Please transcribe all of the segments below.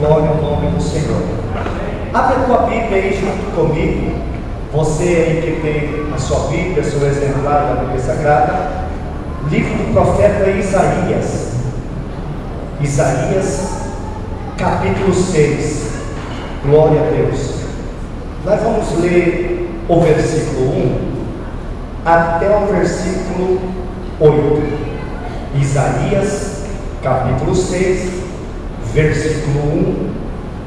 Glória ao nome do Senhor. Abre a tua Bíblia aí junto comigo. Você aí que tem a sua Bíblia, seu exemplar da Bíblia Sagrada. Livro do profeta Isaías. Isaías, capítulo 6. Glória a Deus. Nós vamos ler o versículo 1 até o versículo 8. Isaías, capítulo 6, versículo 1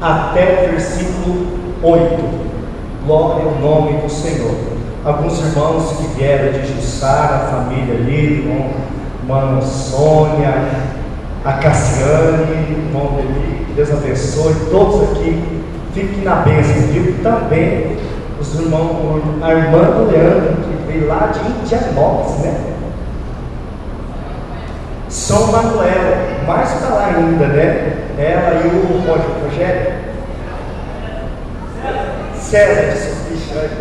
até o versículo 8. Glória ao nome do Senhor. Alguns irmãos que vieram de Jussara, a família ali, irmã Sônia, a Cassiane, irmão Deli, Deus abençoe todos aqui. Fiquem na bênção, viu? Também os irmãos, a irmã do Leandro, que veio lá de Indianópolis, né? São Manuel, mais para lá ainda, né? Ela e o Rogério César,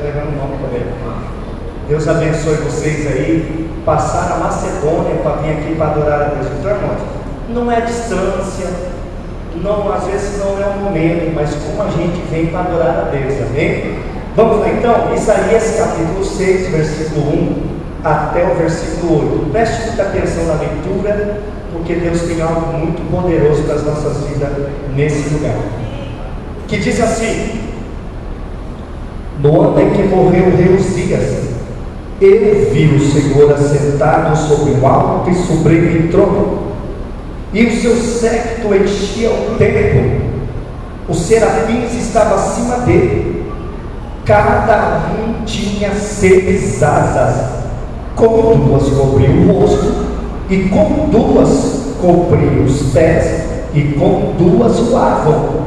levando o nome também. Deus abençoe vocês aí. Passaram a Macedônia para vir aqui para adorar a Deus. Então, irmãos, não é distância, não, às vezes não é o momento, mas como a gente vem para adorar a Deus, amém? Vamos lá então, Isaías capítulo 6, versículo 1 até o versículo 8. Preste muita atenção na leitura, porque Deus tem algo muito poderoso para as nossas vidas nesse lugar. Que diz assim: no ano em que morreu o rei Uzias, eu vi o Senhor assentado sobre um alto e sublime trono, e o seu séquito enchia o templo. Os serafins estavam acima dele, cada um tinha 6 asas, com 2 cobria o rosto, e com 2 cobria os pés, e com 2 voavam,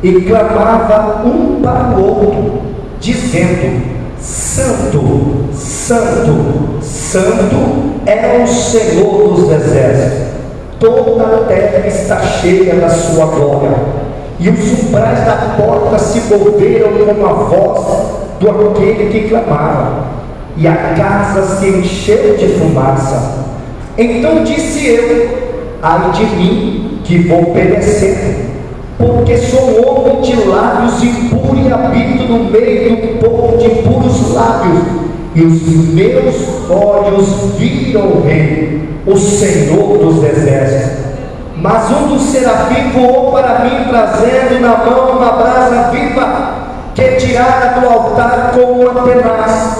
e clamava um para o outro, dizendo: Santo, Santo, Santo é o Senhor dos exércitos, toda a terra está cheia da sua glória. E os umbrais da porta se moveram com a voz do aquele que clamava, e a casa se encheu de fumaça. Então disse eu: ai de mim, que vou perecer, porque sou homem de lábios impuros e habito no meio do povo de puros lábios, e os meus olhos viram o Rei, o Senhor dos exércitos. Mas um dos serafins voou para mim, trazendo na mão uma brasa viva, que tirara do altar com uma tenaz,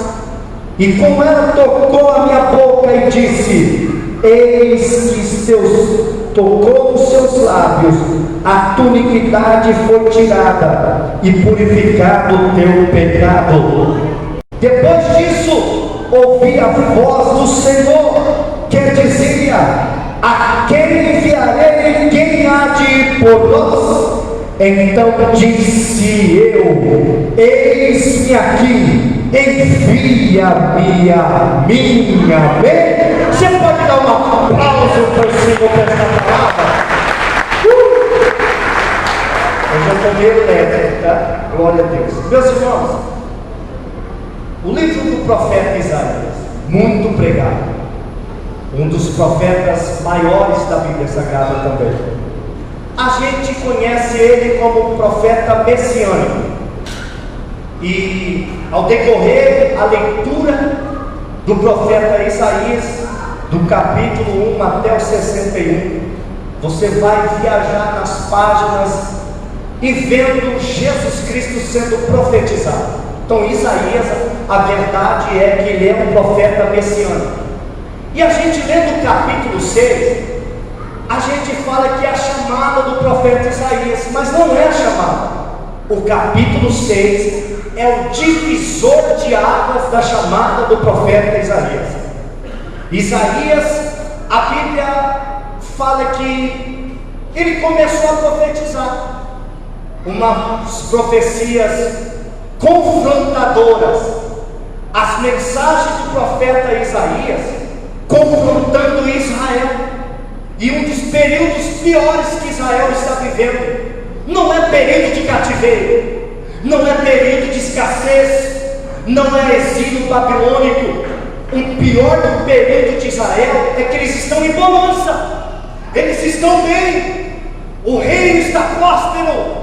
e com ela tocou a minha boca e disse: eis que tocou os seus lábios, a tua iniquidade foi tirada, e purificado o teu pecado. Depois disso, ouvi a voz do Senhor, que dizia: a quem enviarei, quem há de ir por nós? Então disse eu: eis-me aqui, envia-me a mim. Amém? Você pode dar um aplauso para o Senhor por esta palavra? Eu já estou meio leve, tá? Glória a Deus. Meus irmãos, o livro do profeta Isaías, muito pregado, um dos profetas maiores da Bíblia Sagrada também. A gente conhece ele como profeta messiânico, e ao decorrer a leitura do profeta Isaías, do capítulo 1 até o 61, você vai viajar nas páginas e vendo Jesus Cristo sendo profetizado. Então Isaías, a verdade é que ele é um profeta messiânico. E a gente lendo o capítulo 6, a gente fala que é a chamada do profeta Isaías, mas não é a chamada. O capítulo 6 é o divisor de águas da chamada do profeta Isaías. Isaías, a Bíblia fala que ele começou a profetizar umas profecias confrontadoras, as mensagens do profeta Isaías confrontando Israel, e um dos períodos piores que Israel está vivendo. Não é período de cativeiro, não é período de escassez, não é exílio babilônico. O pior do período de Israel é que eles estão em bonança, eles estão bem, o reino está próspero,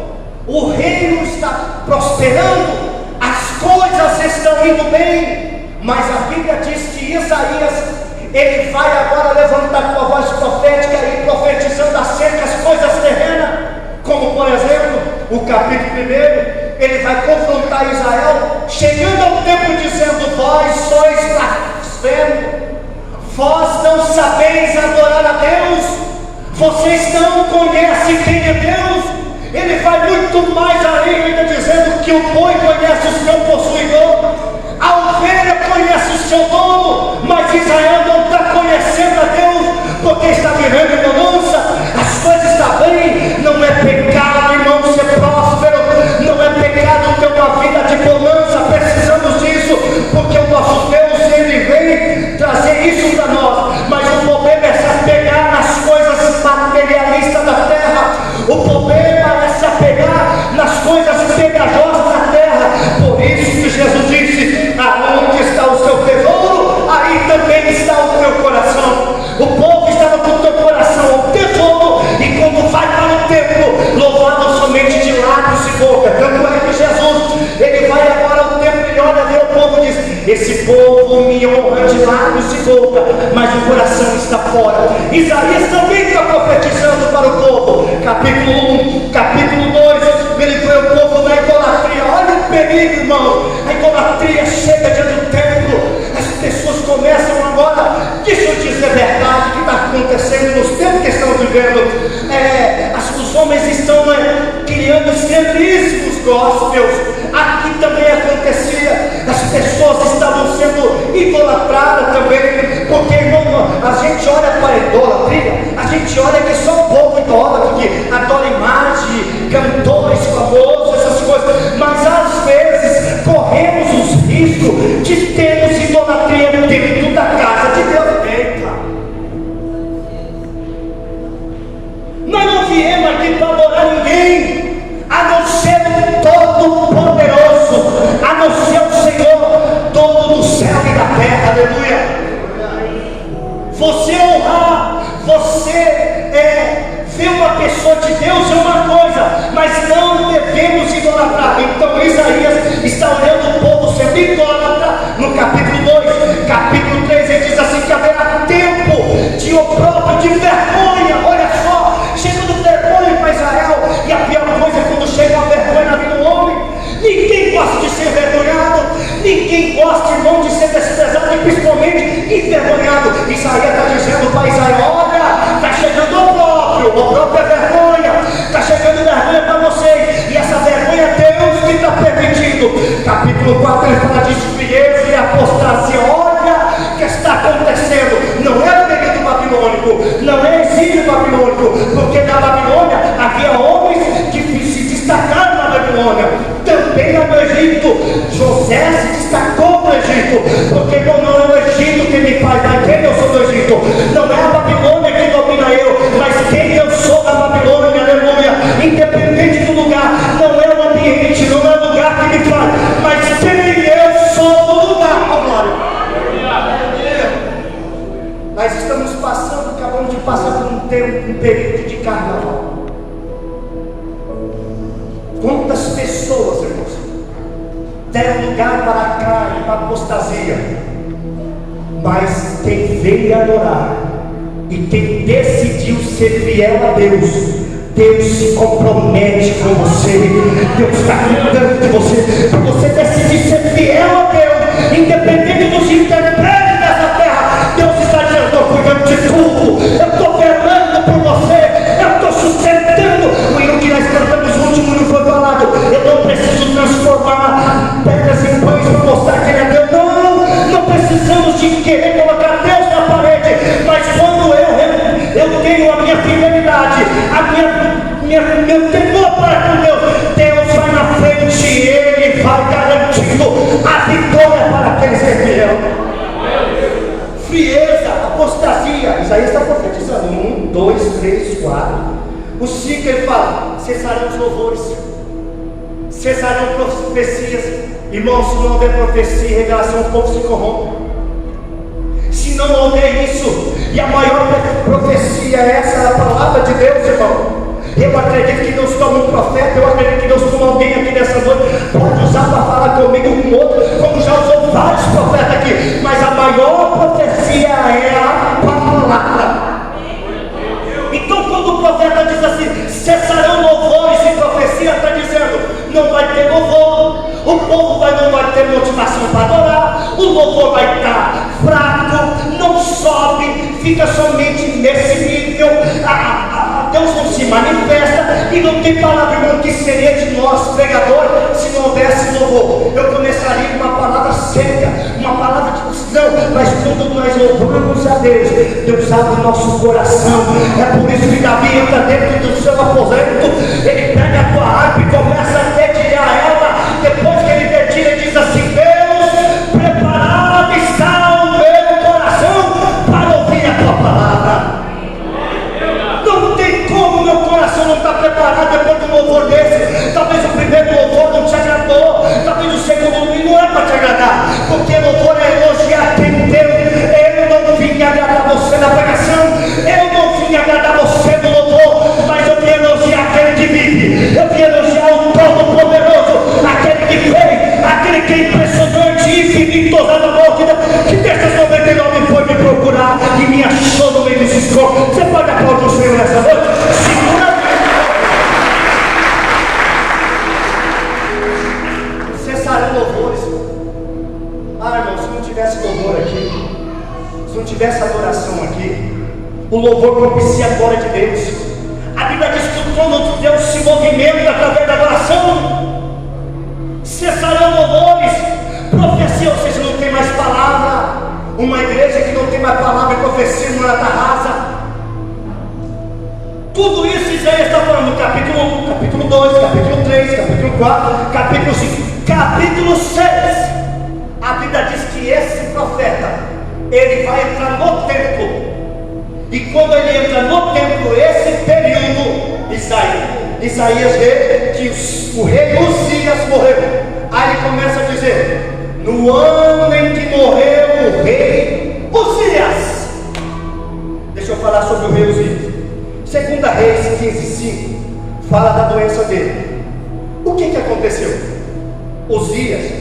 o reino está prosperando, as coisas estão indo bem. Mas a Bíblia diz que Isaías, ele vai agora levantar com a voz profética e profetizando acerca das coisas terrenas, como por exemplo, o capítulo 1, ele vai confrontar Israel, chegando ao tempo dizendo: vós sois blasfemo, vós não sabeis adorar a Deus, vocês não conhecem quem é Deus. Ele vai muito mais além, ainda dizendo que o boi conhece o seu possuidor, a ovelha conhece o seu dono, mas Israel não está conhecendo a Deus, porque está vivendo ignorância. As coisas estão bem, não é pecado, irmão, ser próspero, não é pecado ter uma vida de bonança, precisamos disso, porque o nosso Deus, ele vem trazer isso para nós. Mas o problema é se apegar nas coisas materialistas da terra, o problema é se apegar nas coisas pegajosas da terra. Por isso que Jesus disse: aonde está o seu tesouro, aí também está o teu coração. O povo estava com o teu coração ao tesouro, e quando vai para o templo, louvado somente de lábios e boca. Tanto é que Jesus, ele vai agora ao templo e olha, vê o povo e diz: esse povo me honra de lábios e boca, mas o coração está fora. Isaías também está profetizando para o povo. Capítulo 1, capítulo 2, ele vê o povo na idolatria. Olha o perigo, irmão. A idolatria chega diante do templo, as pessoas começam agora, deixa eu dizer a verdade, o que está acontecendo nos tempos que estão vivendo. Os homens estão criando centríssimos gospels. Aqui também acontecia, as pessoas estavam sendo idolatradas também, porque, irmão, a gente olha para a idolatria, a gente olha que só o povo idólatra, que adora imagem, cantores famosos, essas coisas, mas às vezes corremos os riscos de termos idolatria dentro da casa de Deus. Nós não viemos aqui para adorar ninguém, a não ser o Todo-Poderoso, a não ser o Senhor, dono do céu e da terra. Aleluia. Você honrar, você ver uma pessoa de Deus é uma coisa, mas não devemos idolatrar. Então Isaías está olhando o povo sendo idólatra no capítulo 2, capítulo 3, ele diz assim: que haverá tempo de opróbrio, de vergonha. Olha só, chegando vergonha para Israel, e a pior coisa é quando chega a vergonha na vida do homem. Ninguém gosta de ser envergonhado, ninguém gosta, irmão, de ser desprezado, e principalmente envergonhado. Isaías está dizendo para Israel: olha, está chegando o próprio é vergonha, está chegando vergonha para vocês, e essa vergonha é Deus que está permitindo. Capítulo 4, ele fala de frieza e apostasia. Olha o que está acontecendo, não é o período babilônico, não é exílio babilônico, porque na Babilônia havia homens que se destacaram na Babilônia, também no Egito. José se destacou no Egito, porque não é o Egito que me faz, mas quem eu sou do Egito, não é a Babilônia que domina eu, mas quem eu sou da Babilônia. Aleluia. Independente do lugar, não é o ambiente, não é o lugar que me faz, mas quem eu sou do lugar. Oh, glória. Nós estamos acabamos de passar por um período de carnaval. Quantas pessoas, irmãos, deram lugar para a carne, para a apostasia? Mas quem veio adorar e quem decidiu ser fiel a Deus, Deus se compromete com você. Deus está cuidando de você. Você decidir ser fiel a Deus, independente dos intempéries dessa terra, Deus está dizendo: eu estou cuidando de tudo, eu estou velando por você, eu estou sustentando. E o que nós cantamos no último não foi falado: eu não preciso transformar pedras em pães para mostrar que Ele é Deus. Não precisamos de querer colocar Deus na parede, mas quando eu tenho a minha fidelidade, meu temor para com Deus, Deus vai na frente e Ele vai garantindo a vitória para aqueles que é fiel. Frieza, apostasia. Isaías está profetizando: 1, 2, 3, 4. O 5 ele fala: cessarão os louvores, cessarão profecias. Irmãos, se não houver profecia e revelação, o povo se corrompe. Se não houver isso, e a maior profecia é essa, a palavra de Deus, irmão. Eu acredito que Deus toma um profeta, eu acredito que Deus pode usar para falar comigo com outro, como já usou vários profetas aqui, mas a maior profecia é a palavra. Então quando o profeta diz assim, cessarão louvores e profecia, está dizendo, não vai ter louvor, o povo não vai ter motivação para adorar, o louvor vai estar fraco, não sobe, fica somente nesse nível, Deus não se manifesta, e não tem palavra, irmão, que seria de nós, pregadores, se não houvesse louvor. Eu começaria com uma palavra seca, uma palavra de não, mas quando nós louvamos a Deus, Deus abre o nosso coração. É por isso que Davi entra dentro do seu aposento, ele pega a tua harpa e começa a dedilhar ela. Depois que ele dedilha, ele diz assim: Deus, preparado está o meu coração para ouvir a tua palavra. Não tem como meu coração não está preparado depois de um louvor desse. Talvez o primeiro louvor não te agradou, talvez o segundo não é para te agradar, porque louvor é elogiar quem deu. Eu não vim agradar você na pregação, eu não vim agradar você no louvor, mas eu vim elogiar aquele que vive, eu vim elogiar o Todo-Poderoso, aquele que fez, aquele que é impressionante, infinito, que desses 99 foi me procurar e me achou no meio desses corpos. Você pode aplaudir o Senhor nessa noite? Segura. Cessarão louvores. Irmão, se não tivesse louvor aqui, se não tivesse adoração aqui, o louvor propicia a glória de Deus. A Bíblia diz que o trono de Deus se movimenta através da adoração. Cessarão louvores, profecia, ou seja, não tem mais palavra. Uma igreja que não tem mais palavra e profecia não é da rasa. Tudo isso Isaías está falando no capítulo 2, capítulo 3, capítulo 4, capítulo 5, capítulo 6. A Bíblia diz que esse profeta, ele vai entrar no templo. E quando ele entra no templo, esse período, Isaías vê que o rei Uzias morreu. Aí ele começa a dizer: no ano em que morreu o rei Uzias. Deixa eu falar sobre o rei Uzias. 2 Reis 15:5 fala da doença dele. O que aconteceu? Uzias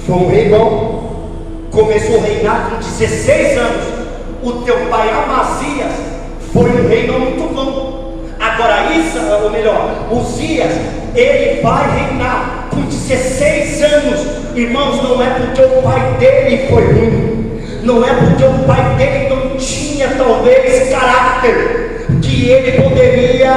foi um rei bom, começou a reinar com 16 anos. O teu pai Amazias foi um rei não muito bom. Agora Uzias, ele vai reinar com 16 anos. Irmãos, não é porque o pai dele foi ruim, não é porque o pai dele não tinha talvez caráter, que ele poderia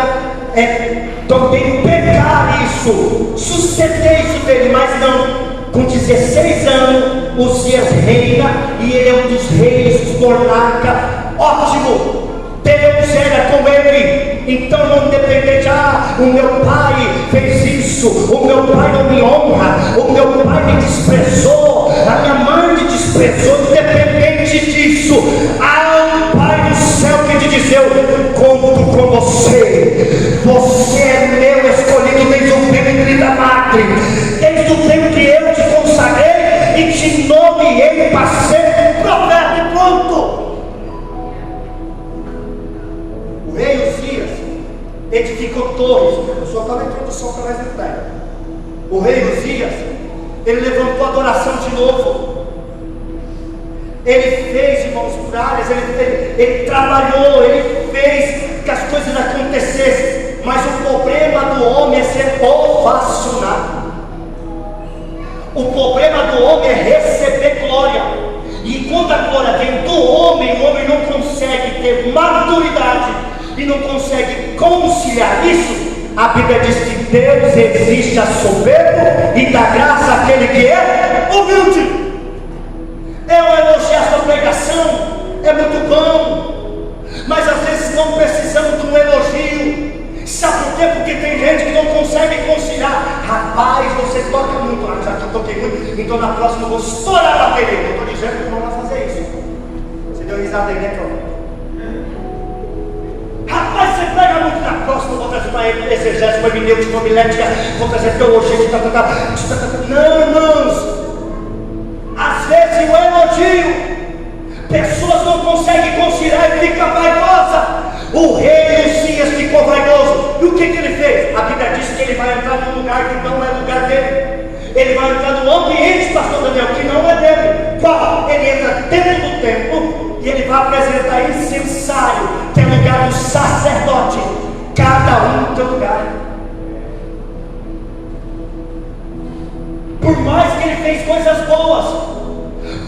também pegar isso, suceder isso dele, mas não. Com 16 anos, Uzias reina, e ele é um dos reis, monarca, ótimo. Deus era com ele. Então não depender de o meu pai fez isso, o meu pai não me honra, o meu pai me desprezou, a minha mãe me desprezou. Independente disso, há um pai do céu que te diz: eu conto com você. Você é meu escolhido desde o ventre da madre, desde o tempo que eu te consagrei e te nomeei para ser profeta. E pronto. O rei Uzias edificou torres. Eu só estava na introdução para mais detalhe. O rei Uzias, ele levantou a adoração de novo. Ele fez, irmãos, muralhas, ele trabalhou, ele fez que as coisas acontecessem. Mas o problema do homem é ser ovacionado. O problema do homem é receber glória. E quando a glória vem do homem, o homem não consegue ter maturidade e não consegue conciliar isso. A Bíblia diz que Deus resiste a soberbo e dá graça àquele que é humilde. Eu elogiar a sua pregação é muito bom, mas às vezes não precisamos de um elogio. Sabe por quê? Porque tem gente que não consegue conciliar. Rapaz, você toca muito. Já que eu toquei muito, então na próxima eu vou estourar a bateria. Eu estou dizendo que não vai fazer isso. Você deu risada aí, né, rapaz, você prega muito. Na próxima eu vou trazer uma exegese, uma hermenêutica, uma homilética, vou trazer teologia de Não, irmãos. Às vezes o elogio, pessoas não conseguem conciliar e fica vaidosa. O rei Uzias ficou vaidoso. E o que ele fez? A Bíblia diz que ele vai entrar num lugar que não é lugar dele. Ele vai entrar no ambiente, pastor Daniel, que não é dele. Qual? Ele entra dentro do templo e ele vai apresentar incensário, que é lugar do sacerdote. Cada um no seu lugar. Por mais que ele fez coisas boas,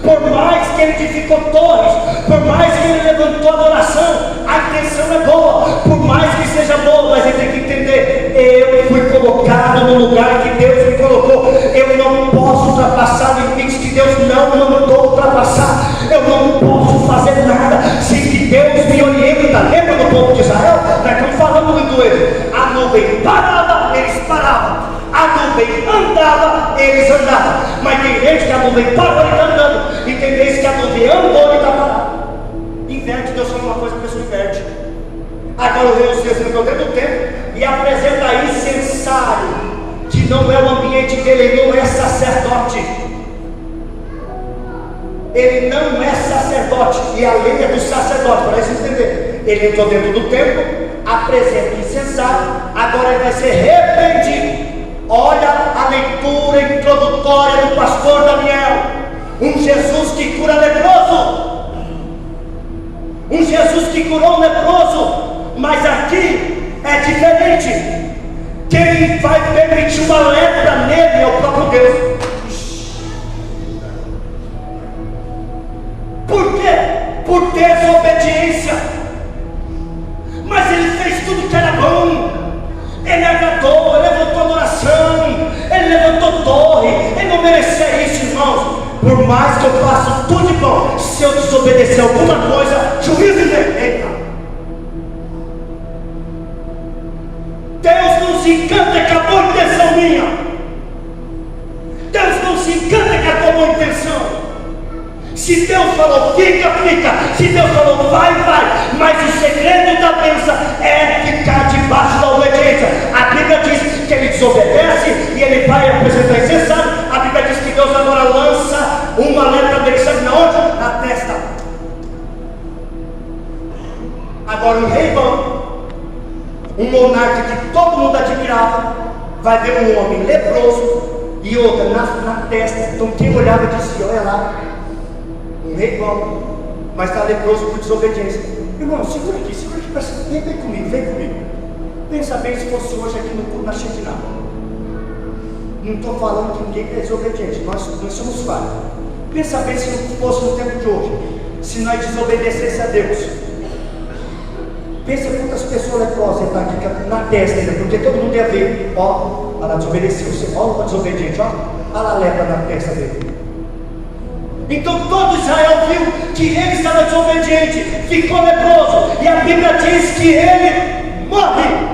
por mais que ele edificou torres, por mais que ele levantou adoração, a intenção é boa, por mais que seja boa, mas ele tem que entender: eu fui colocado no lugar que Deus me colocou, eu não posso ultrapassar limites que Deus não mandou ultrapassar, eu não posso fazer nada sem que Deus me orienta. Lembra do povo de Israel? Nós estamos falando muito dele. A nuvem parava, eles paravam. A nuvem andava, eles andavam. Mas tem gente que a nuvem parou e está andando, e tem vezes que a nuvem andou e está parado. Inverte. Deus falou uma coisa, a pessoa inverte. Agora o rei Uzias entrou dentro do templo e apresenta incensário, que não é o ambiente dele, ele não é sacerdote. Ele não é sacerdote, e a lei é do sacerdote, para isso entender. Ele entrou dentro do templo, apresenta incensário, agora ele vai ser repreendido. Olha a leitura introdutória do pastor Daniel. Um Jesus que cura leproso, um Jesus que curou um leproso. Mas aqui é diferente. Quem vai permitir uma lepra nele é o próprio Deus. Por quê? Por desobediência. Mas ele fez tudo que era bom. Ele agradou, ele levantou adoração, ele levantou torre. Ele não merecia isso, irmãos. Por mais que eu faça tudo de bom, se eu desobedecer alguma coisa, juízo vem. Eita. Deus não se encanta com a boa intenção minha. Deus não se encanta com a tua boa intenção. Se Deus falou fica, fica. Se Deus falou vai, vai. Mas o segredo da bênção é ficar debaixo da obediência. A Bíblia diz que ele desobedece e ele vai apresentar incensário. A Bíblia diz que Deus agora lança uma lepra dele, sabe na onde? Na testa. Agora um rei bom, um monarca que todo mundo admirava, vai ver um homem leproso e outra na testa. Então quem olhava dizia: olha lá, um rei bom, mas está leproso por desobediência. Irmão, segura aqui, vem comigo. Pensa bem se fosse hoje aqui no culto na Chiquinal. Não estou falando que ninguém é desobediente, nós somos falhos. Pensa bem se não fosse no tempo de hoje, se nós desobedecesse a Deus. Pensa quantas pessoas leprosas estão aqui na testa ainda, porque todo mundo ia ver. Ó, ela desobedeceu, olha o desobediente, ó, olha a lepra na testa dele. Então todo Israel viu que ele estava desobediente, ficou leproso, e a Bíblia diz que ele morre.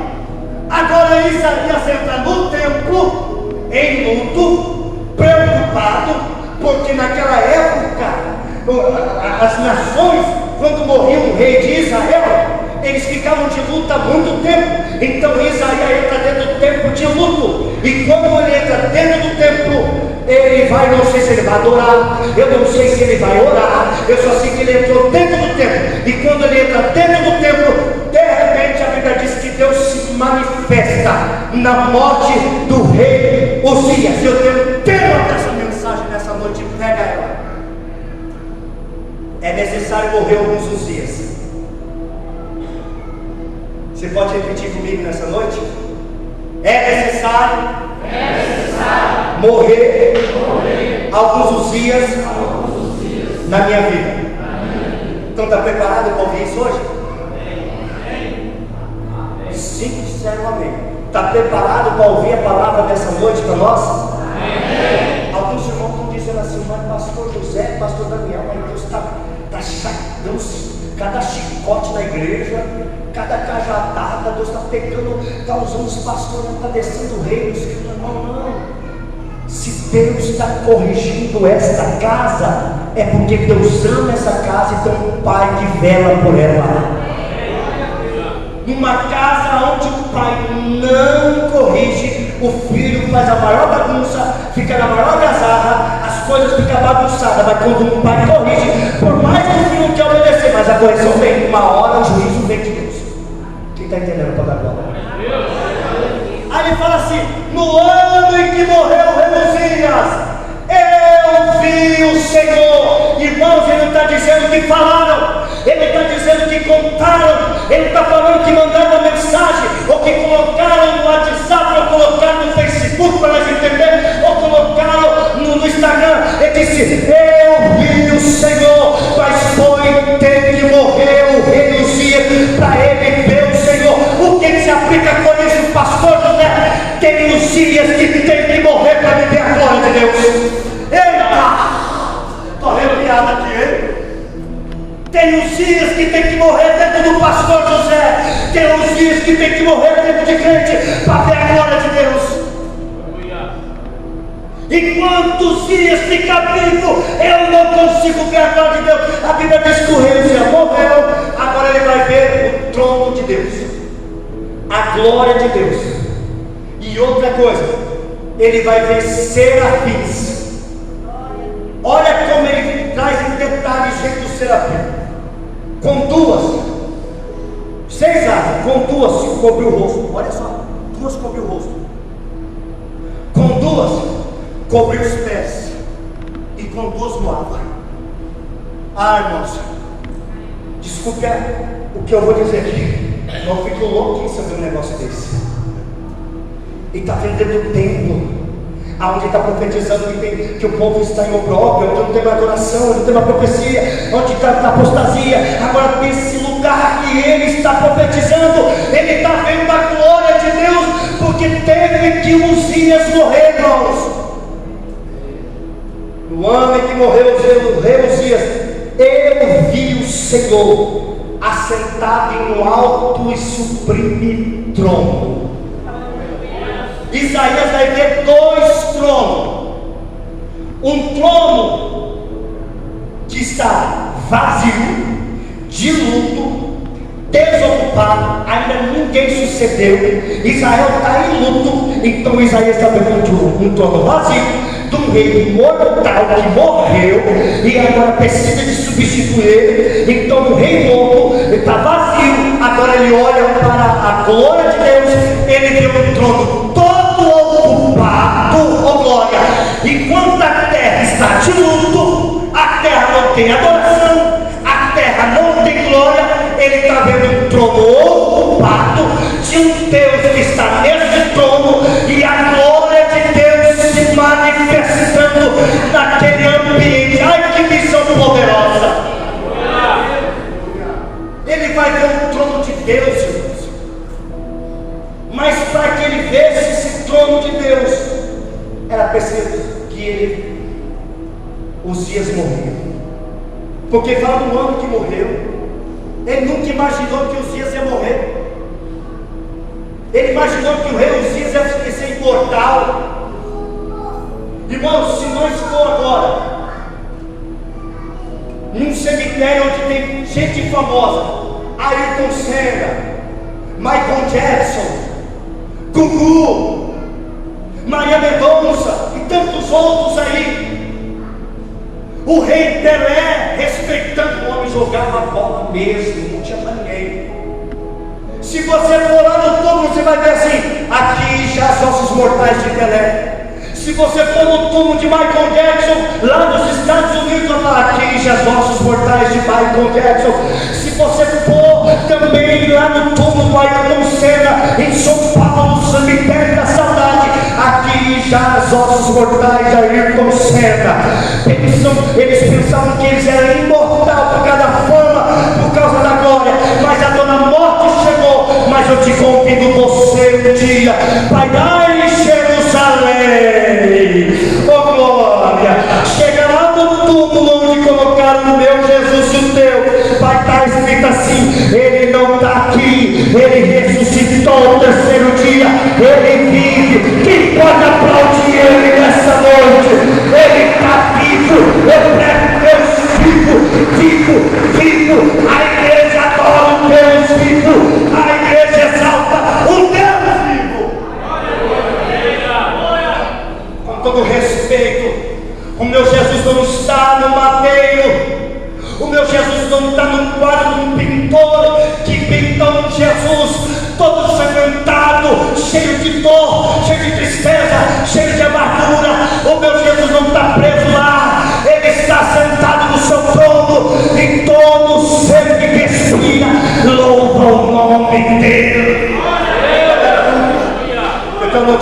Agora Isaías entra no templo em luto, preocupado, porque naquela época as nações, quando morria um rei de Israel, eles ficavam de luta há muito tempo. Então Isaías entra dentro do templo de luto, e quando ele entra dentro do templo, ele vai, não sei se ele vai adorar, eu não sei se ele vai orar, eu só sei que ele entrou dentro do templo. E quando ele entra dentro do templo, de repente a Bíblia diz que Deus se manifesta na morte do rei Uzias. Eu tenho tema dessa mensagem nessa noite, pega ela. É necessário morrer alguns Uzias. Você pode repetir comigo nessa noite? É necessário morrer alguns Uzias na minha vida. Então está preparado para ouvir isso hoje? Cinco disseram amém. Está preparado para ouvir a palavra dessa noite para nós? Alguns irmãos estão dizendo assim: mas pastor José, pastor Daniel, mas Deus está Deus, cada chicote na igreja, cada cajadada, Deus está pegando, está usando os pastores, está descendo o reino. Não. Se Deus está corrigindo esta casa, é porque Deus ama essa casa e tem um pai que vela por ela. Numa casa onde o pai não corrige, o filho faz a maior bagunça, fica na maior gazarra, as coisas ficam bagunçadas. Mas quando o pai corrige, por mais que o filho não quer obedecer, mas a correção vem, uma hora o juízo vem de Deus. Quem está entendendo para dar glória? Aí ele fala assim: no ano em que morreu o rei Uzias, dizendo que falaram, Ele está dizendo que contaram, Ele está falando que mandaram uma mensagem, ou que colocaram no WhatsApp, ou colocaram no Facebook para nós entender, ou colocaram no Instagram. Ele disse: eu vi o Senhor, mas teve que morrer o rei Uzias para ele ver o Senhor. O que se aplica com isso, pastor José? Tem Uzias que tem que morrer para viver a glória de Deus. Eita! Estou arrepiado aqui, hein? Tem Uzias que tem que morrer dentro do pastor José. Tem Uzias que tem que morrer dentro de crente para ver a glória de Deus. Enquanto Uzias fica vivo, eu não consigo ver a glória de Deus. A Bíblia diz que o rei Uzias morreu, agora ele vai ver o trono de Deus, a glória de Deus. E outra coisa, ele vai ver serafins. Olha como ele traz em detalhes o jeito do serafim. Com duas, 6 asas, com duas cobriu o rosto. Olha só, 2 cobriu o rosto. Com 2 cobriu os pés, e com 2 voava. Irmãos, desculpe o que eu vou dizer aqui, eu fico louco em saber um negócio desse. E está vendendo o templo, aonde está profetizando que o povo está em obróbrio, onde não tem uma adoração, onde não tem uma profecia, onde está a apostasia. Agora, nesse lugar que ele está profetizando, ele está vendo a glória de Deus, porque teve que Uzias morrer, irmãos. O homem que morreu, o rei Uzias, eu vi o Senhor assentado em um alto e sublime trono. Isaías vai ver 2 tronos. Um trono que está vazio, de luto, desocupado, ainda ninguém sucedeu. Israel está em luto, então Isaías está vendo um trono vazio, de um rei mortal que morreu e agora precisa de substituir ele. Então o rei morto está vazio, agora ele olha para a glória de Deus, ele vê um trono todo ocupado, oh glória. Enquanto a terra está de luto, a terra não tem adoração, a terra não tem glória, ele está vendo um trono ocupado de um Deus que está nesse trono, e a glória de Deus se manifestando naquele ambiente. Ai, que visão poderosa! Ele vai ver o trono de Deus, irmãos. Mas para que ele vesse esse trono de Deus, era preciso que Uzias morreu. Porque fala do ano que morreu. Ele nunca imaginou que Uzias ia morrer. Ele imaginou que o rei Uzias ia ser imortal. Irmãos, se nós for agora num cemitério onde tem gente famosa, Ayrton Senna, Michael Jackson, Gugu, Maria Mendonça e tantos outros aí, o rei Pelé, respeitando o homem, jogava a bola mesmo, não tinha para ninguém. Se você for lá no túmulo, você vai ver assim: aqui já os ossos mortais de Pelé. Se você for no túmulo de Michael Jackson, lá nos Estados Unidos, vai falar: aqui já os ossos mortais de Michael Jackson. Se você for também lá no túmulo do Ayrton Senna, em São Paulo, no cemitério da saudade, aqui já os ossos mortais de Ayrton Senna. Eles pensavam que eles eram imortais por cada forma, por causa da glória, mas a dona morte chegou. Mas eu te convido você um dia, vai dar em Jerusalém, oh glória, chega lá no túmulo onde colocaram o meu Jesus e o teu, vai estar escrito assim: ele não está aqui, ele ressuscitou no 3º dia, ele vive. Quem pode aplaudir ele nessa noite? Ele está vivo, eu prego Deus vivo, a igreja adora o Deus vivo, a igreja exalta o Deus vivo. Com todo respeito, o meu Jesus não está no madeiro, o meu Jesus não está no quadro de um pintor que pinta um Jesus todo sangrentado, cheio de dor, cheio de tristeza, cheio de amargura. O meu Jesus não está preso lá, ele está sentado no seu trono,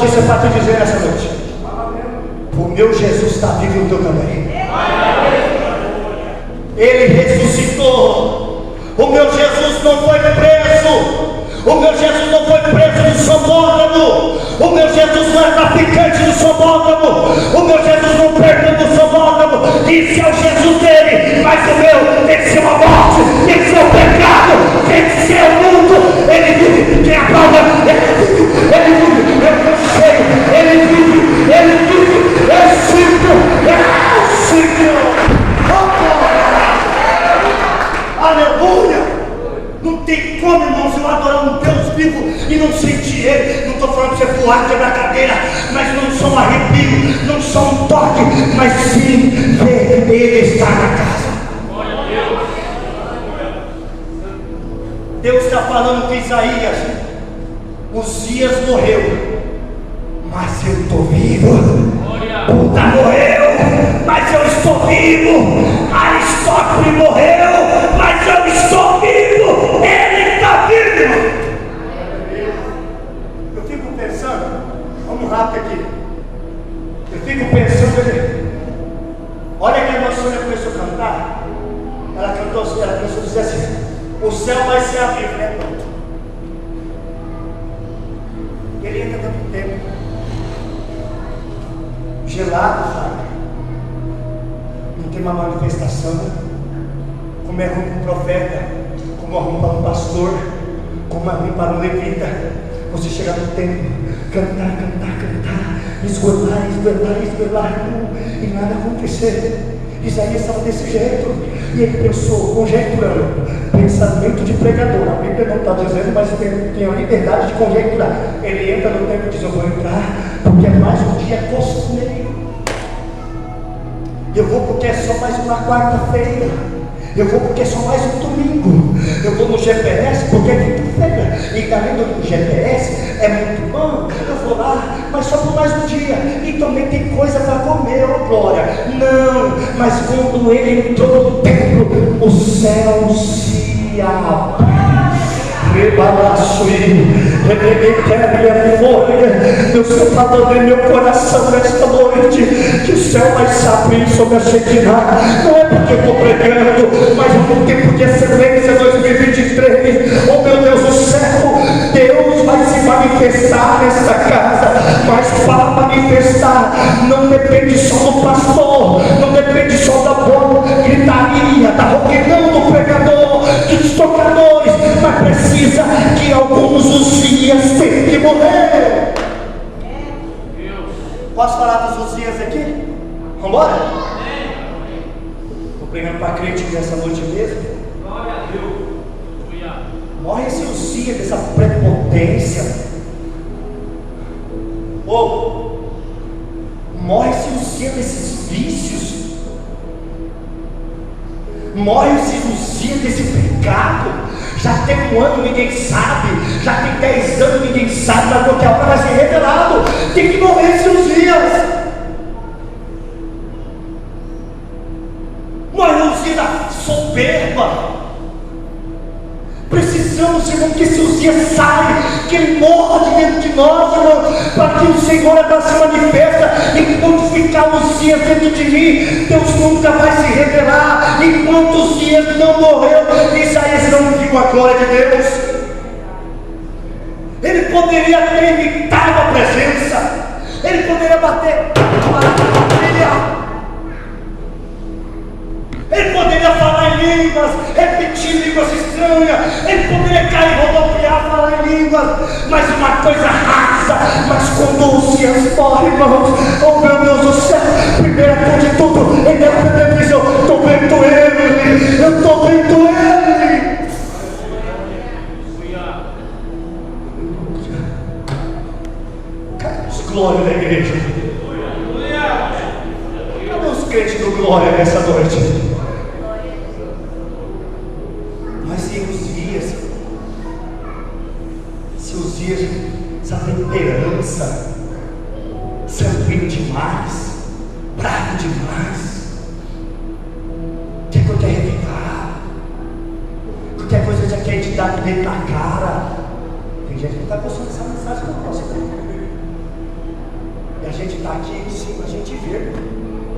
notícia para te dizer nessa noite: o meu Jesus está vivo e o teu também. Ele ressuscitou. O meu Jesus não foi preso. O meu Jesus não foi preso no Sodódromo. O meu Jesus não é traficante no Sodódromo. O meu Jesus não perdeu no Sodódromo. Esse é o Jesus dele. Mas o meu venceu a morte, venceu o pecado, venceu o mundo. Ele vive, tem a prova. Ele vive, eu sei. Ele vive, é Chico, é Chico. Aleluia! Não tem como, irmãos, eu adorar um Deus vivo e não sentir Ele. Não estou falando para você voar, quebrar cadeira, mas não só um arrepio, não só um toque, mas sim ver Ele estar na casa. Deus está falando com Isaías: Uzias morreu, mas eu estou vivo. Buda morreu, mas eu estou vivo. Aristóteles morreu, mas eu estou vivo. Ele está vivo. Eu fico pensando, vamos rápido aqui. Eu fico pensando, olha que a nossa senhora começou a cantar. Ela começou a dizer assim: o céu vai se abrir, né? Ele entra dentro do tempo, gelado, sabe? Não tem uma manifestação, como é ruim para um profeta, como é ruim para um pastor, como é ruim para um levita. Você chegar no templo, cantar, esgotar, e nada acontecer. Isaías estava desse jeito, e ele pensou, conjecturando, pensamento de pregador. A Bíblia não está dizendo, mas tem a liberdade de conjecturar. Ele entra no templo e diz: eu vou entrar, porque é mais um dia costumeiro. Eu vou porque é só mais uma quarta-feira. Eu vou porque é só mais um domingo. Eu vou no GPS porque é quinta-feira. E além do GPS, é muito bom. Eu vou lá, mas só por mais um dia. E também tem coisa para comer, oh glória. Não, mas quando ele entrou no templo, o céu se abriu. Deus está dando em meu coração nesta noite que o céu vai se abrir sobre a Shekinah. Não é porque eu estou pregando, mas no tempo de excelência 2023, oh meu Deus do céu, Deus vai se manifestar nesta casa. Mas para manifestar não depende só do pastor, não depende só da boa gritaria, da rouquidão do pregador, dos tocadores, mas precisa que alguns Uzias tenham que morrer. Posso falar dos Uzias aqui? Vamos embora? Estou pregando para crente nessa noite mesmo. Morre esse Uzias dessa prepotência. Morre esse Uzias desses vícios. Morre esse Uzias desse pecado. Já tem um ano, ninguém sabe. Já tem 10 anos, ninguém sabe. Mas qualquer hora vai ser revelado. Tem que morrer esse Uzias. Morre o Uzias da soberba. Precisamos, irmão, que esse Uzias saia, que ele morra de dentro de nós, irmão, para que o Senhor agora se manifesta. Enquanto ficar o Uzias dentro de mim, Deus nunca vai se revelar. Enquanto o Uzias não morreu, Isaías não viu a glória de Deus. Ele poderia ter imitado a presença, ele poderia bater maravilha. Ele poderia falar em línguas, repetir línguas estranhas. Ele poderia cair, rodopiar, falar em línguas. Mas uma coisa rasa. Mas quando o Uzias morre, irmãos, oh meu Deus do céu, primeira coisa de tudo, ele é a televisão. Estou vendo ele, eu estou vendo ele. Cadê os glórias da igreja? Cadê os crentes do glória nessa noite? Essa temperança, sanguíneo demais, bravo demais, quer coisa revidar, qualquer coisa já quer te dar dentro da cara. Tem gente que não está gostando dessa mensagem que eu posso ter. gente está aqui em cima, a gente vê.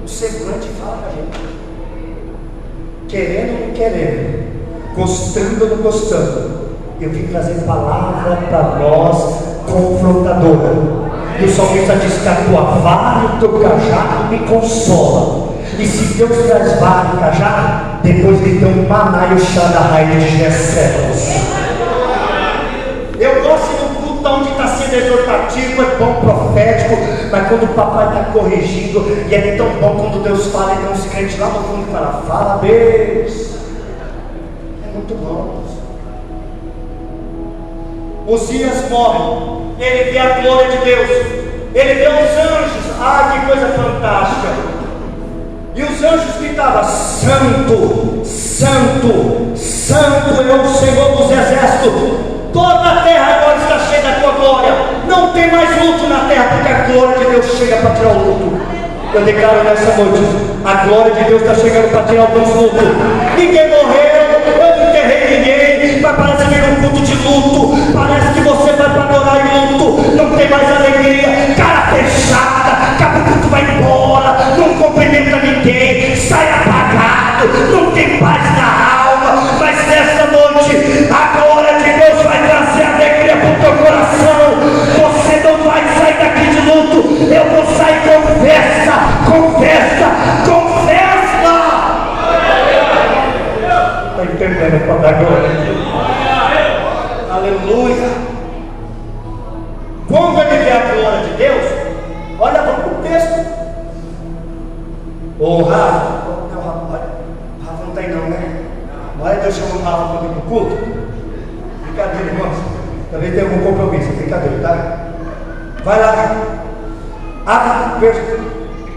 O semblante fala com a gente. Querendo ou não querendo, gostando ou não gostando, eu vim trazer palavra para nós confrontadora. E o salmista diz que a tua vara e o teu cajado me consolam. E se Deus traz vara e cajado, depois ele tem um maná e o chá da raiz de Jessé. Eu gosto do culto onde está sendo exortativo, é bom profético, mas quando o papai está corrigindo, e é tão bom quando Deus fala, e tem uns crentes lá no fundo que falam, fala Deus. É muito bom. Uzias morre, ele vê a glória de Deus, ele vê os anjos, que coisa fantástica. E os anjos gritavam, santo, santo, santo é o Senhor dos exércitos. Toda a terra agora está cheia da tua glória. Não tem mais luto na terra, porque a glória de Deus chega para tirar o luto. Eu declaro nessa noite, a glória de Deus está chegando para tirar alguns lutos. Ninguém morreu, eu não enterrei ninguém, mas parece que é um culto de luto. Parece que você vai para adorar em luto, não tem mais alegria, cara fechada, daqui a pouco tu vai embora, não cumprimenta ninguém, sai apagado, não tem paz na alma. Mas nessa noite, a glória de Deus vai trazer alegria para o teu coração. Você não vai sair daqui de luto. Eu vou sair com festa, com festa, com festa. Está entendendo para dar glória? Aleluia. Quando ele vê a glória de Deus, olha para o texto. Ô Rafa, Rafa não está aí não, né? Olha Deus chamando o Rafa para vir para o culto. Brincadeira, irmãos. Também tem algum compromisso, brincadeira, tá? Vai lá.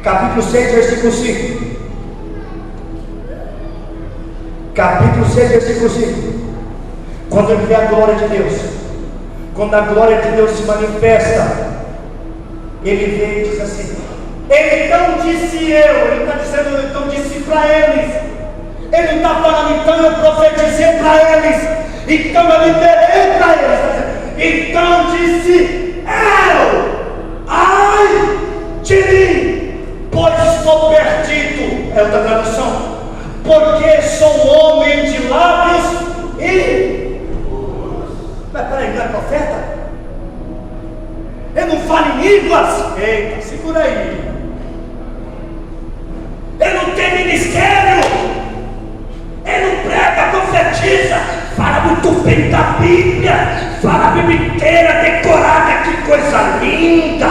Capítulo 6, versículo 5. Capítulo 6, versículo 5. Quando ele vê a glória de Deus, quando a glória de Deus se manifesta, ele vê e diz assim, então disse ele está dizendo, então disse para eles, ele não está falando, então eu profetizei para eles, então eu liberei para eles, então disse eu, ai de mim, pois estou perdido, é outra tradução, porque sou homem de lábios e... Mas peraí, não é profeta? Ele não fala em línguas? Eita, segura aí. Ele não tem ministério. Ele não prega, profetiza. Fala muito bem da Bíblia. Fala a Bíblia inteira, decorada, que coisa linda.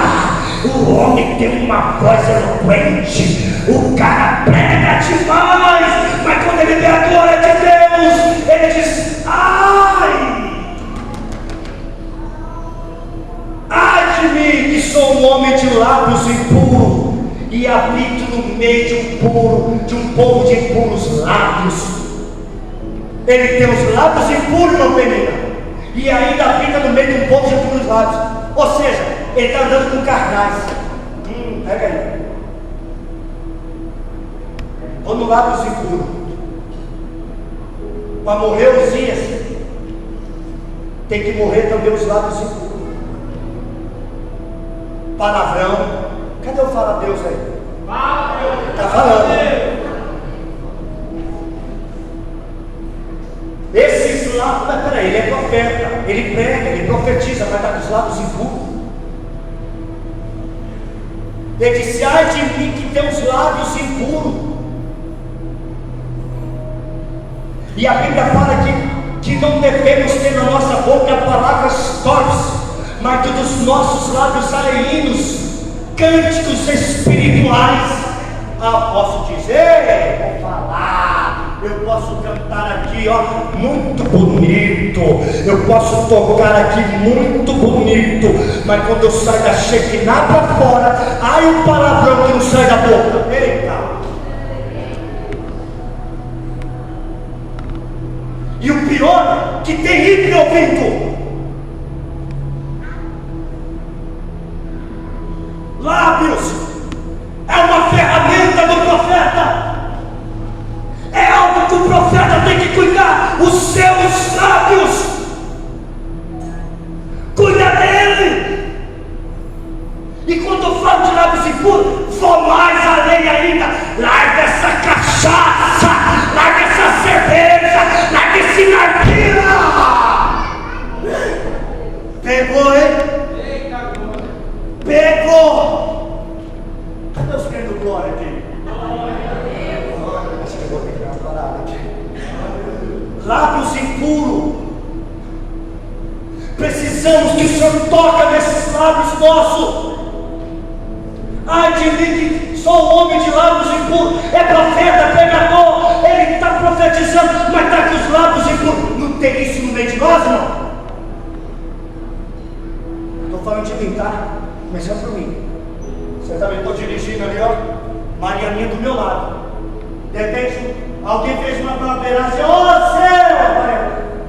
O homem tem uma voz eloquente. O cara prega demais. Mas quando ele vê a glória de Deus, ele diz, ai de mim, que sou um homem de lábios impuros e habito no meio de um povo de impuros lábios. Ele tem os lábios impuros, não menina, e ainda habita no meio de um povo de impuros lábios. Ou seja, ele está andando com carnais. Pega aí. Ou no lábios impuros. Para morrer os dias, tem que morrer também os lábios impuros. Palavrão. Cadê o fala Deus aí? Está falando. Esses lábios, mas peraí, ele é profeta, ele prega, ele profetiza, vai estar com os lábios impuros. Ele disse, ai de mim que tem os lábios impuros. E a Bíblia fala que não devemos ter na nossa boca palavras torpes, mas dos nossos lábios saem hinos, cânticos espirituais. Posso dizer, vou falar, eu posso cantar aqui, muito bonito, eu posso tocar aqui muito bonito, mas quando eu saio da Shekinah para fora, ai o palavrão que não sai da boca. Eita! E o pior, que tem ímpio ouvindo. Lábios é uma ferramenta do profeta, é algo que o profeta tem que cuidar. Os seus lábios, cuida dele. E quando eu falo de lábios impuros, vou mais além ainda. Larga essa cachaça, larga essa cerveja, larga esse narguilha. Pegou, hein? Pegou. Cadê os crentes do glória aqui? Acho que eu vou ter que dar uma parada aqui. Lábios impuros. Precisamos que o Senhor toque nesses lábios nossos. Ai de mim que sou um homem de lábios impuros, é profeta, pregador, ele está profetizando, mas está com os lábios impuros. Não tem isso no meio de nós, não? Estou falando de mim, tá? Começando por mim. Você também estou dirigindo ali, ó. Marianinha do meu lado. De repente, alguém fez uma barbeiragem. Ô céu!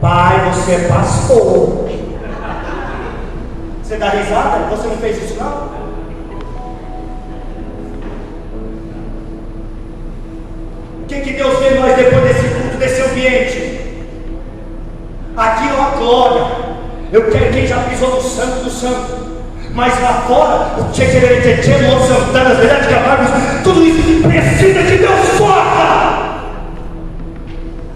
Pai, você é pastor. Você dá risada? Você não fez isso, não? O que Deus vê em nós depois desse culto, desse ambiente? Aqui é uma glória. Eu quero quem já pisou no santo do santo. Mas lá fora, o Tchê, Monte Santana, Verdade de Camargos, tudo isso precisa que Deus toca.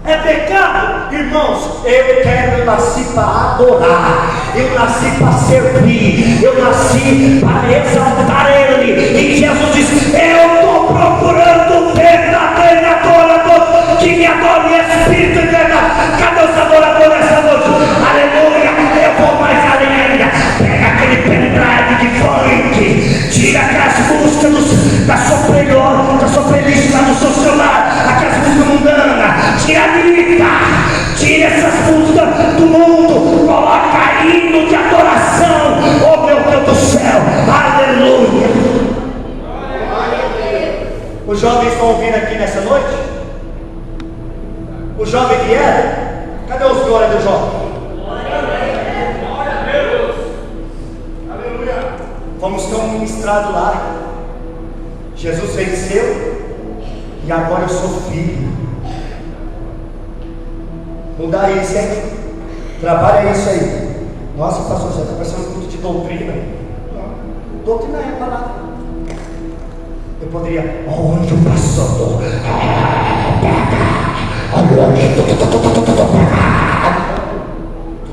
É pecado? Irmãos, eu nasci para adorar, eu nasci para servir, eu nasci para exaltar Ele. E Jesus disse: eu estou procurando verdadeiro adorador que me adore em espírito e verdade. Cadê os adoradores essa noite? Aleluia! Eu vou mais além ainda. Pega aquele pendrive de funk, tira aquelas músicas da sua playlist lá no seu celular, aquelas músicas mundanas, tira a Anitta, tira essas músicas do mundo, coloca hino de adoração. Oh meu Deus do céu, aleluia. Os jovens estão ouvindo aqui nessa noite? O jovem que era? Cadê os glórias do jovem? Fomos tão ministrados lá. Jesus venceu e agora eu sou filho. Mudar isso, hein? Trabalha isso aí. Nossa, pastor, você está parecendo um culto de doutrina. Não. Doutrina é a palavra. Eu poderia, onde o pastor?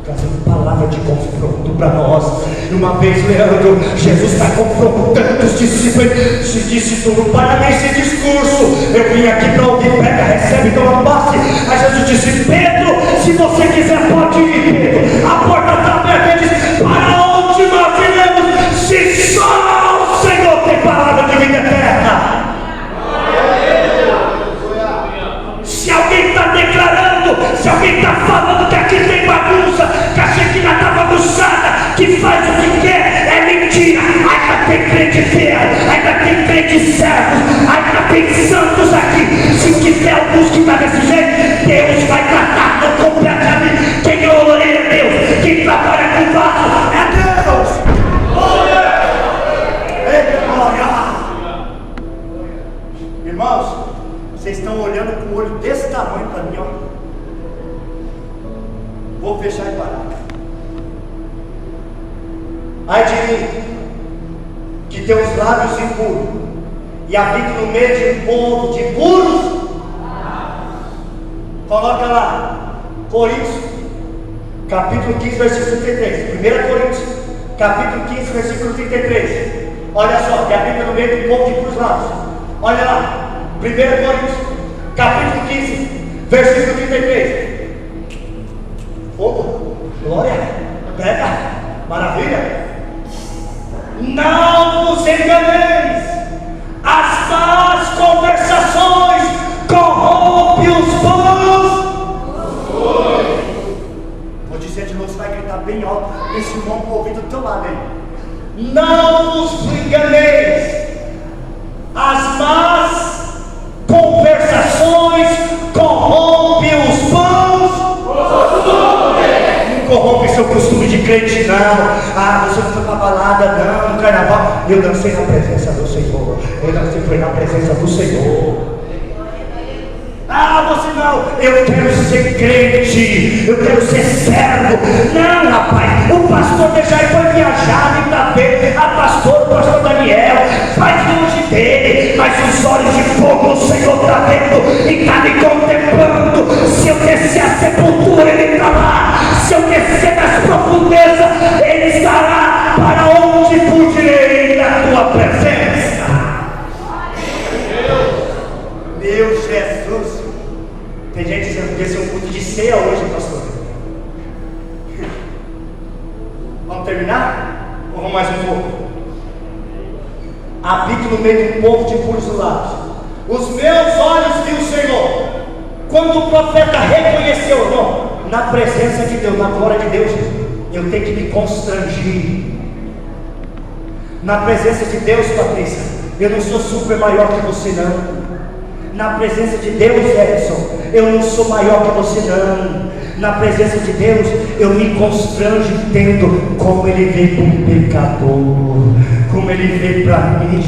Trazendo palavra de confronto para nós. E uma vez, Leandro, Jesus está confrontando os discípulos. Se disse: não para nesse discurso. Eu vim aqui para ouvir. Pega, recebe, toma passe. Aí Jesus disse: Pedro, se você quiser, pode ir, Pedro. A porta está aberta. Ele disse: para onde nós iremos? Se só o Senhor tem palavra de vida eterna. Se alguém está declarando, se alguém está falando que aqui tem bagunça, que a Shekinah está bagunçada, que faz o que quer, é mentira. Ainda tem crente fiel, ainda tem crente servo, ainda tem santos aqui. Se quiser alguns que estão desse jeito, Deus vai tratar completamente. Quem é o orelha é Deus, quem trabalha com vaso é Deus. Eita glória! Irmãos, vocês estão olhando com o olho desse tamanho para mim, ó. Vou fechar e parar. Ai de mim, que tem os lábios impuros e habita no meio de um povo de puros. Coloca lá, Coríntios, capítulo 15, versículo 33. 1 Coríntios, capítulo 15, versículo 33. Olha só, que habita no meio de um povo de puros lábios. Olha lá, 1 Coríntios, capítulo 15, versículo 33. Oh, glória, pega, maravilha. Não vos enganeis, as más conversações corrompem os bons. Vou dizer de novo, você vai gritar bem alto, esse irmão com o ouvido do teu lado aí. Não vos enganeis, as más conversações corrompem os bons. Não corrompe seu costume de crente, não. Ah, você não foi para balada, não, no carnaval. Eu dancei na presença do Senhor. Eu dancei, foi na presença do Senhor. Ah, você não. Eu quero ser crente. Eu quero ser servo. Não, rapaz. O pastor Dejair foi viajar em Itapê. A pastor, o pastor Daniel. Faz um ceia hoje, pastor. Vamos terminar? Ou vamos mais um pouco? Habito no meio de um povo de puros lábios. Os meus olhos viram o Senhor. Quando o profeta reconheceu, não, na presença de Deus, na glória de Deus, eu tenho que me constranger. Na presença de Deus, Patrícia, eu não sou super maior que você, não. Na presença de Deus, Edson, eu não sou maior que você, não. Na presença de Deus, eu me constranjo entendo como Ele veio para um pecador, como Ele veio para mim,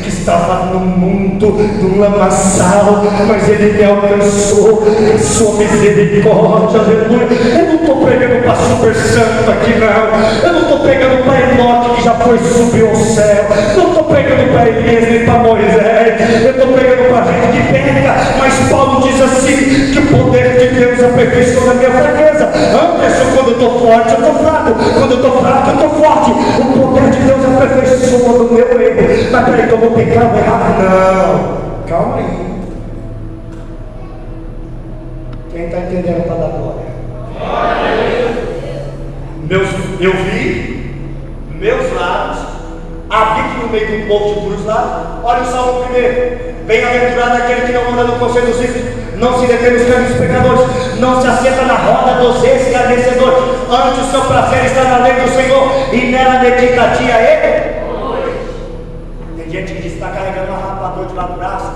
que estava no mundo do lamaçal, mas Ele me alcançou em sua misericórdia, aleluia. Eu não estou pregando para super santo aqui, não. Eu não estou pregando para Enoque, que já foi subir ao céu. Não estou pregando para Elias nem para Moisés. Eu estou pregando para gente que peca, mas Paulo diz assim, que o poder de Deus aperfeiçoa a minha fraqueza. Anderson, quando eu estou forte, eu estou fraco. Quando eu estou fraco, eu estou forte. O poder de Deus aperfeiçoa no meu erro. Mas peraí, que eu vou pecar, vou errar? Não, calma aí. Quem está entendendo para dar glória? Eu vi meus lábios, habito no meio do povo de puros lábios. Olha o Salmo 1. Bem-aventurado aquele que não anda no conselho dos ímpios, não se detém nos caminhos dos pecadores, não se assenta na roda dos escarnecedores. Antes o seu prazer está na lei do Senhor, e nela medita dia e tem gente que diz: está carregando uma rapadura de lá do braço.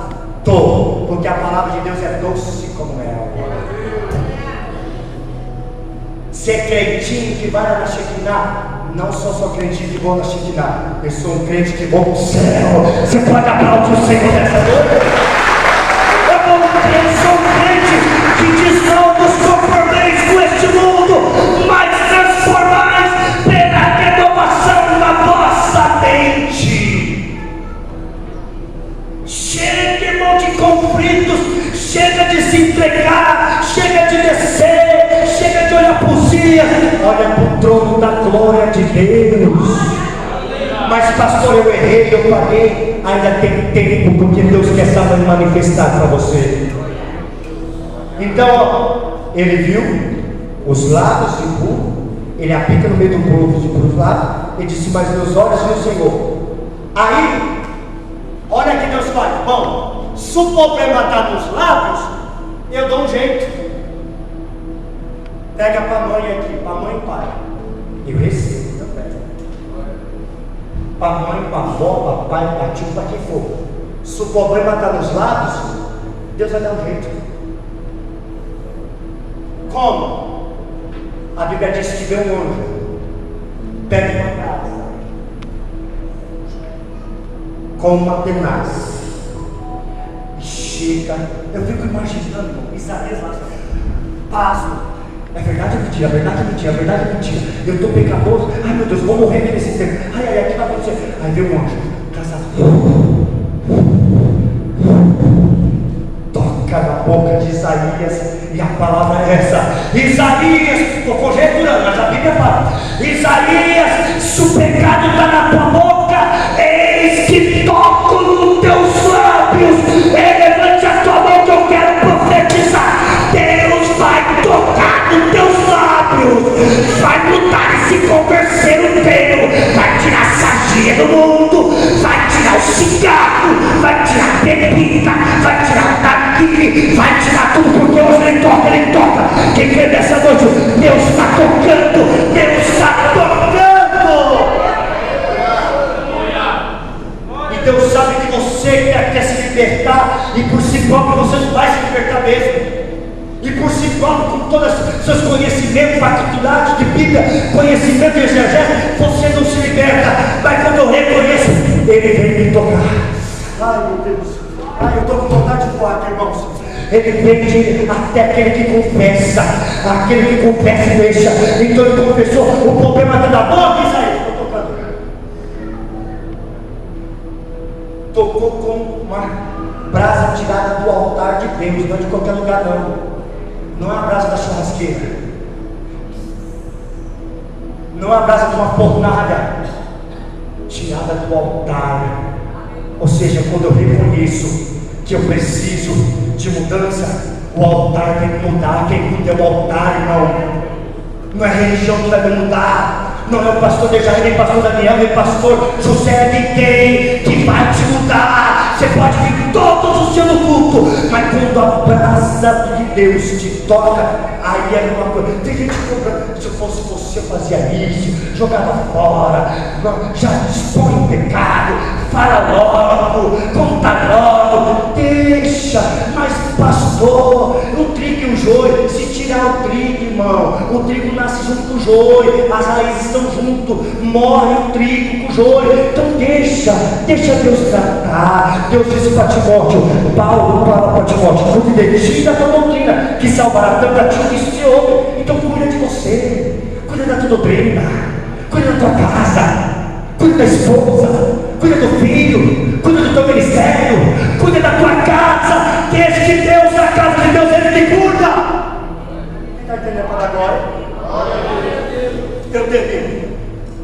Tô, porque a palavra de Deus é doce como mel. Ser crentinho que vai na Shekinah, não sou crentinho que vou na Shekinah, eu sou um crente que vou para o céu. Você pode aplaudir o Senhor nessa noite? Eu sou um crente que diz: não vos conformeis com este mundo, mas transformais pela renovação da vossa mente. Chega, irmão, de conflitos, chega de se entregar, chega de descer, chega de olhar para os dias, olha para o trono da glória de Deus. Mas pastor, eu errei, eu parei. Ainda tem tempo, porque Deus quer saber manifestar para você. Então, ó, ele viu os lábios de puro, ele habita no meio do povo de puros lábios. Ele disse: mas meus olhos viram o Senhor. Aí, olha que Deus faz. Bom, se o problema está nos lábios, eu dou um jeito. Pega para a mãe aqui, para a mãe e pai. Eu recebo também. Para a mãe, para a avó, para pai, para tio, para quem for. Se o problema está nos lábios, Deus vai dar um jeito. Como? A Bíblia diz que vem um anjo, pega uma casa com uma tenaz e chega. Eu fico imaginando Isaías lá, pasmo. É verdade ou mentira? É verdade ou mentira? É verdade ou mentira? Eu estou pecador. Ai meu Deus, vou morrer aqui nesse tempo. Ai, ai, ai, o que vai acontecer? Aí vem um anjo, toca na boca de Isaías, e a palavra é essa: Isaías, estou conjecturando, mas a Bíblia fala: Isaías, se o pecado está na tua boca, eis que toco nos teus lábios. Levante a tua mão que eu quero profetizar. Deus vai tocar nos teus lábios, vai mudar esse converseiro teu, vai tirar a sargia do mundo, vai tirar o cigarro, vai tirar a bebida, vai tirar o taquine, vai tirar tudo, porque hoje ele toca, ele toca. Quem crê nessa noite? Deus está tocando, Deus está tocando. E Deus sabe que você quer se libertar, e por si próprio você não vai se libertar mesmo. E por si próprio, com todos os seus conhecimentos, faculdades de Bíblia, conhecimento exegético, você não se liberta. Mas quando eu reconheço, Ele vem me tocar. Ai meu Deus, ai, eu estou com vontade de voar, irmãos. Ele vem até aquele que confessa, aquele que confessa e deixa. Então ele confessou, o problema está da boca, Isaías. Estou tocando. Tocou com uma brasa tirada do altar de Deus, não é de qualquer lugar não. Não é a brasa da churrasqueira, não é a brasa de uma fornalha, tirada do altar. Ou seja, quando eu reconheço que eu preciso de mudança, O altar tem que mudar. Quem muda é o altar, irmão. Não é a religião que vai mudar. Não é o pastor Dejaí, nem pastor Daniel, nem pastor José, é ninguém que vai te mudar. Você pode vir todos os dias no culto, mas quando a brasa de Deus te toca, aí é uma coisa. Tem gente que, se eu fosse você, eu fazia isso, jogava fora, já expõe o pecado, fala logo, conta logo, deixa. Mas pastor, o trigo e o joio, se tirar o trigo, irmão, o trigo nasce junto com o joio, as raízes estão junto, morre o trigo com o joio. Então deixa Deus tratar. Deus disse para Timóteo, Paulo fala para Timóteo, cuide de ti da tua doutrina, que salvará tanto a ti como este homem. Então cuida de você, cuida da tua doutrina, cuida da tua casa, cuida da esposa, cuida do filho, cuida do teu ministério, cuida da tua casa. Deixa que Deus, a casa de Deus, Ele te cuida. Quem está entendendo para agora? Eu termino.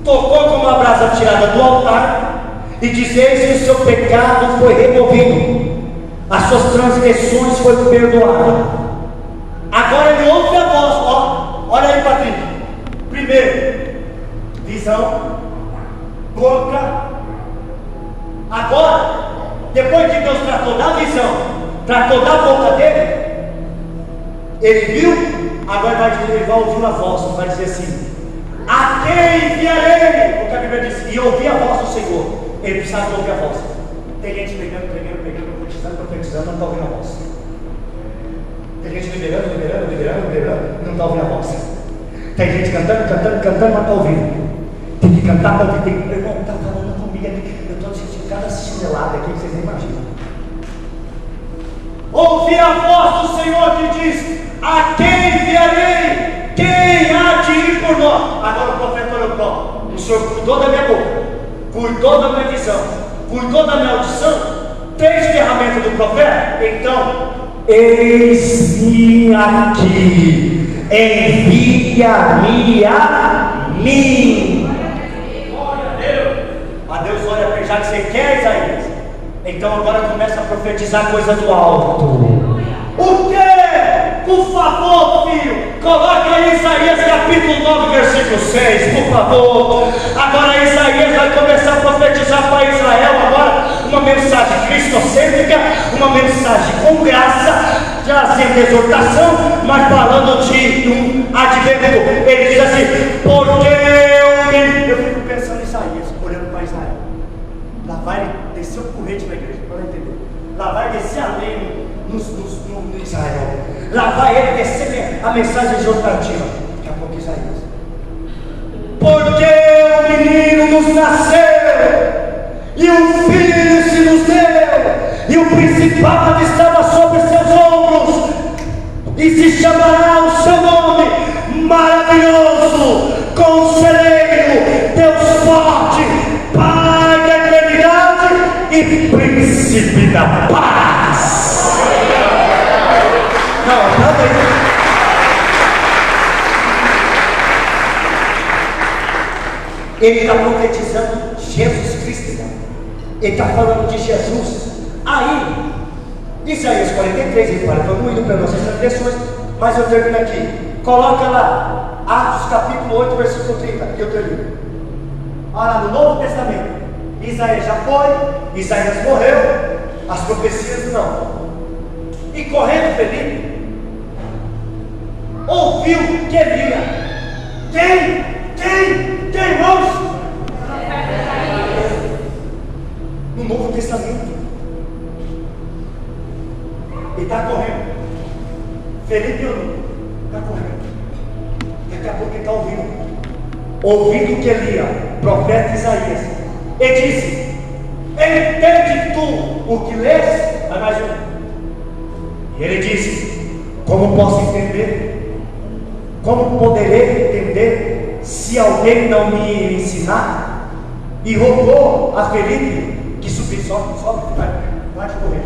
Tocou como uma brasa tirada do altar, e dizeis que o seu pecado foi removido, as suas transgressões foram perdoadas. Agora ele ouve a voz, ó, olha aí, Patrícia. Primeiro, visão, boca. Agora, depois que Deus tratou da visão, tratou da boca dele, ele viu, agora ele vai ouvir a voz, vai dizer assim: a quem enviarei? O que a Bíblia diz, e ouvir a voz do Senhor. Ele precisava ouvir a voz. Tem gente pregando, profetizando, não está ouvindo a voz. Tem gente liberando, não está ouvindo a voz. Tem gente cantando, não está ouvindo. Tem que cantar para ouvir. Meu irmão, está falando comigo aqui. Eu estou sentindo cada chinelada aqui que vocês nem imaginam. Ouvir a voz do Senhor que diz: a quem enviarei? Quem há de ir por nós? Agora o profeta olhou para o Senhor, cuidou da minha boca, cuidou da minha visão, cuidou da minha audição. 3 ferramentas do profeta. Então, eis-me aqui, envia-me a mim. A Deus olha para ele, já que você quer, Isaías, então agora começa a profetizar coisa do alto. O que? Por favor, filho, coloca aí Isaías capítulo 9, versículo 6, por favor. Agora Isaías vai começar a profetizar para Israel agora uma mensagem cristocêntrica, uma mensagem com graça, trazendo exortação, mas falando de um advento. Ele diz assim: porque eu fico pensando em Isaías, olhando para Israel. Lá vai descer o corrente na igreja, para entender. Lá vai descer a lei no Israel. Lá vai ele descer a mensagem exortativa. Daqui a pouco Isaías. Porque o menino nos nasceu, e o filho se nos deu, e o principado estava sobre seus ombros, e se chamará o seu nome maravilhoso, Conselheiro, Deus forte, Pai da eternidade e Príncipe da paz. Não, calma aí. Ele está profetizando Jesus Cristo, irmão. Ele está falando de Jesus. Aí, Isaías 43, ele fala: vamos indo para nossas transgressões, mas eu termino aqui. Coloca lá, Atos capítulo 8, versículo 30, que eu termino. Olha lá, no Novo Testamento, Isaías já foi, Isaías morreu, as profecias não. E correndo Felipe, ouviu que Elias, quem, irmãos? No Novo Testamento. Ele está correndo. Felipe está correndo. Daqui a pouco ele está ouvindo que Elias, profeta Isaías, ele disse: entende tu o que lês? Vai mais um. E ele disse: como posso entender? Como poderei entender se alguém não me ensinar? E rogou a Felipe que subisse. Sobe, vai correr.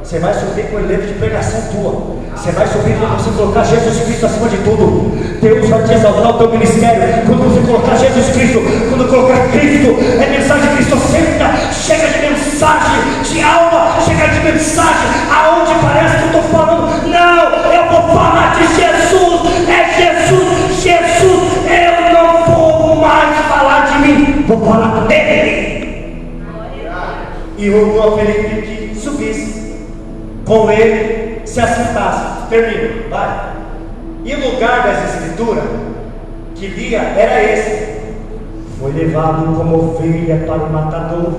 Você vai subir com o elevo de pregação tua. Você vai subir quando você colocar Jesus Cristo acima de tudo. Deus vai te exaltar o teu ministério. Quando você colocar Jesus Cristo, quando colocar Cristo, é mensagem cristocêntrica. Chega de mensagem de alma, chega de mensagem aonde e rogou a Felipe que subisse com ele, se assentasse. Termina, vai. E o lugar das escrituras que lia era esse: foi levado como ovelha para o matador,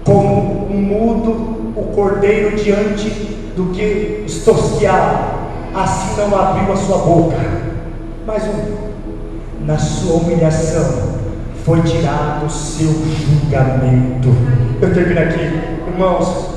como um mudo o cordeiro diante do que os tosqueava, assim não abriu a sua boca. Mais um: na sua humilhação foi tirado o seu julgamento. Eu termino aqui, irmãos.